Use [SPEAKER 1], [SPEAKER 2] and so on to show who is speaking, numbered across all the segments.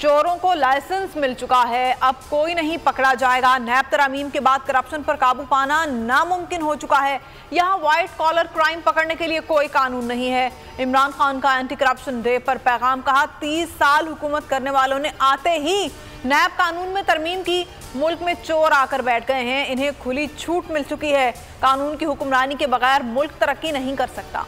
[SPEAKER 1] चोरों को लाइसेंस मिल चुका है, अब कोई नहीं पकड़ा जाएगा। नैब तरमीम के बाद करप्शन पर काबू पाना नामुमकिन हो चुका है। यहाँ व्हाइट कॉलर क्राइम पकड़ने के लिए कोई कानून नहीं है। इमरान खान का एंटी करप्शन डे पर पैगाम, कहा 30 साल हुकूमत करने वालों ने आते ही नैब कानून में तरमीम की। मुल्क में चोर आकर बैठ गए हैं, इन्हें खुली छूट मिल चुकी है। कानून की हुक्मरानी के बगैर मुल्क तरक्की नहीं कर सकता।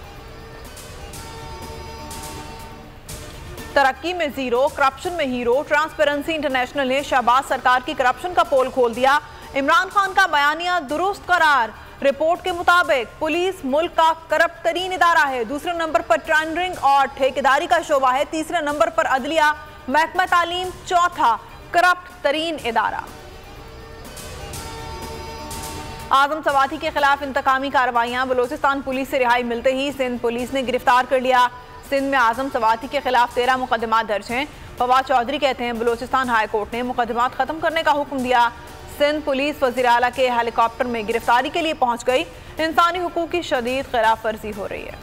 [SPEAKER 1] तरक्की में जीरो, करप्शन में हीरो। ट्रांसपेरेंसी इंटरनेशनल ने शहबाज सरकार की करप्शन का पोल खोल दिया। इमरान खान का बयानिया दुरुस्त करार। रिपोर्ट के मुताबिक पुलिस मुल्क का करप्ट तरीन इदारा है। दूसरे नंबर पर टेंडरिंग और ठेकेदारी का शोबा है। तीसरे नंबर पर अदलिया, महकमा तालीम, चौथा करप्ट तरीन इदारा। आजम सवाती के खिलाफ इंतकामी कार्रवाइयां। बलोचिस्तान पुलिस से रिहाई मिलते ही सिंध पुलिस ने गिरफ्तार कर लिया। सिंध में आजम सवाती के खिलाफ 13 मुकदमात दर्ज हैं। फवाद चौधरी कहते हैं बलोचिस्तान हाई कोर्ट ने मुकदमात खत्म करने का हुक्म दिया। सिंध पुलिस वज़ीर आला के हेलीकॉप्टर में गिरफ्तारी के लिए पहुंच गई। इंसानी हुकूक की शदीद खिलाफ वर्जी हो रही है।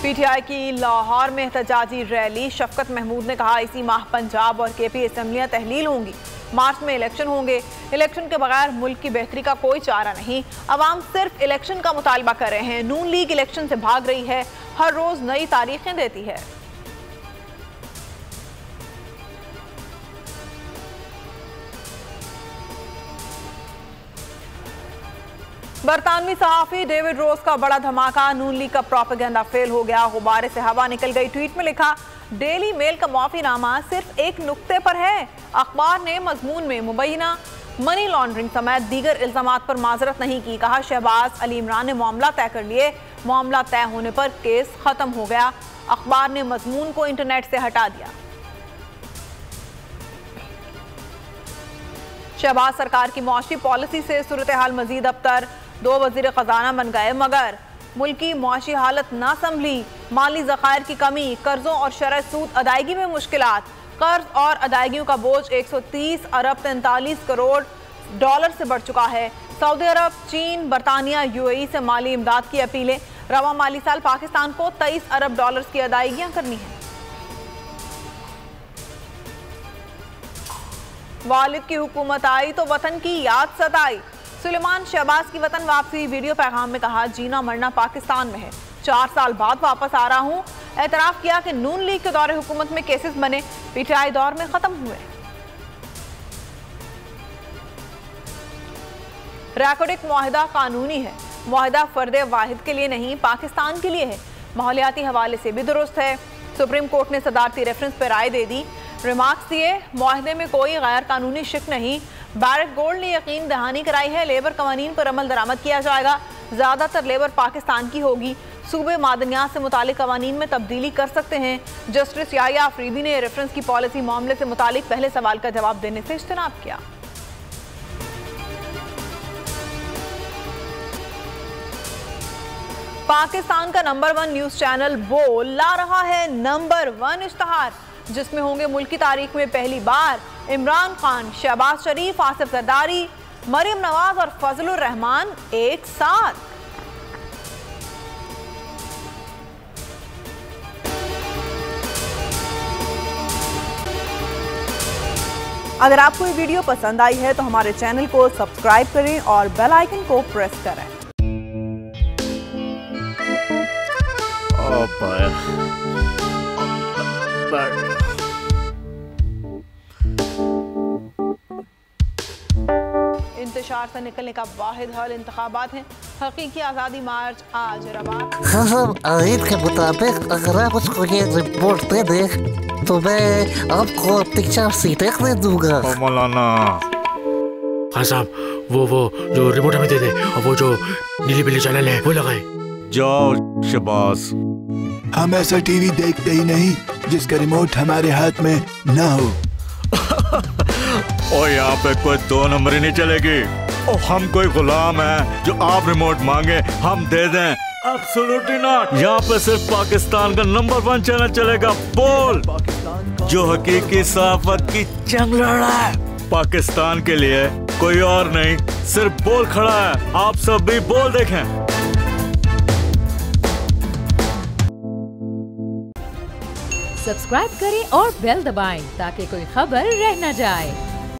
[SPEAKER 1] पीटीआई की लाहौर में एहतजाजी रैली। शफकत महमूद ने कहा इसी माह पंजाब और केपी असम्बलियां तहलील होंगी। मार्च में इलेक्शन होंगे। इलेक्शन के बगैर मुल्क की बेहतरी का कोई चारा नहीं। अवाम सिर्फ इलेक्शन का मुतालबा कर रहे हैं। नून लीग इलेक्शन से भाग रही है, हर रोज नई तारीखें देती है। बरतानवी सहाफी डेविड रोज का बड़ा धमाका। नून लीग का प्रोपेगेंडा फेल हो गया, गुब्बारे से हवा निकल गई। ट्वीट में लिखा, डेली मेल का माफीनामा सिर्फ एक नुक्ते पर है। अखबार ने मजमून में मुबैना मनी लॉन्ड्रिंग समेत दीगर इल्जामात पर माजरत नहीं की। कहा शहबाज अली इमरान ने मामला तय कर लिए। मामला तय होने पर केस खत्म हो गया। अखबार ने मजमून को इंटरनेट से हटा दिया। शहबाज सरकार की मुआशी पॉलिसी से सूरत हाल मजीद अबतर। 2 वजीर खजाना बन गए मगर मुल्की मुआशी हालत ना संभली। माली ज़खायर की कमी, कर्जों और शरह सूद अदायगी में मुश्किलात। कर्ज और अदायगियों का बोझ 130 अरब 43 करोड़ डॉलर से बढ़ चुका है। सऊदी अरब, चीन, बरतानिया, यूएई से माली इमदाद की अपीलें। रवा माली साल पाकिस्तान को 23 अरब डॉलर की अदायगियां करनी है। वालिद की हुकूमत आई तो वतन की याद सताई। सुलेमान शहबाज की वतन वापसी। वीडियो पैगाम में कहा जीना मरना पाकिस्तान में है, 4 साल बाद वापस आ रहा हूं। एतराफ किया कि नून लीग के दौरे हुकूमत में केसेस बने, पीटीआई दौर में खत्म हुए। रैकोडिक मुआहिदा कानूनी है। मुआहिदा फर्दे वाहिद के लिए नहीं, पाकिस्तान के लिए है। माहौलियाती हवाले से भी दुरुस्त है। सुप्रीम कोर्ट ने सदारती रेफरेंस पर राय दे दी। रिमार्क्स दिए, मुआहिदे में कोई गैर कानूनी शिक नहीं। बैरक गोल्ड ने यकीन दहानी कराई है, लेबर कवानीन पर अमल दरामद किया जाएगा। ज़्यादातर लेबर पाकिस्तान की होगी। सूबे मादनियात से मुतालिक कवानीन में तब्दीली कर सकते हैं। जस्टिस याया अफरीदी ने रेफरेंस की पॉलिसी मामले से मुतालिक पहले सवाल का जवाब देने से इज्तनाब किया। पाकिस्तान का नंबर 1 न्यूज चैनल बोल ला रहा है नंबर 1 इश्तहार, जिसमें होंगे मुल्क की तारीख में पहली बार इमरान खान, शहबाज शरीफ, आसिफ जरदारी, मरियम नवाज और फजलुर रहमान एक साथ। अगर आपको ये वीडियो पसंद आई है तो हमारे चैनल को सब्सक्राइब करें और बेल आइकन को प्रेस करें। इंतशार से निकलने का वाहिद हल इंतखाबात हैं। हकीकी आज़ादी मार्च आज रवा।
[SPEAKER 2] आयत के मुताबिक अगर आप उसको ये रिपोर्ट दे दे तो मैं आपको अपनी 4 सीटें दे दूंगा।
[SPEAKER 3] मौलाना
[SPEAKER 4] हाँ साहब, वो जो रिपोर्ट हमें दे दे और वो जो नीली पीली चैनल है वो लगाए।
[SPEAKER 3] जाओ शहबाज,
[SPEAKER 5] हम ऐसा टीवी देखते ही नहीं जिसका रिमोट हमारे हाथ में ना हो।
[SPEAKER 3] और यहाँ पे कोई 2 नंबरी नहीं चलेगी। और हम कोई गुलाम है जो आप रिमोट मांगे हम दे दें? Absolutely not. यहाँ पे सिर्फ पाकिस्तान का नंबर 1 चैनल चलेगा, बोल, जो हकीकी सहाफत की जंग लड़ रहा है। पाकिस्तान के लिए कोई और नहीं, सिर्फ बोल खड़ा है। आप सब भी बोल देखें।
[SPEAKER 6] सब्सक्राइब करें और बेल दबाएं ताकि कोई खबर रह न जाए।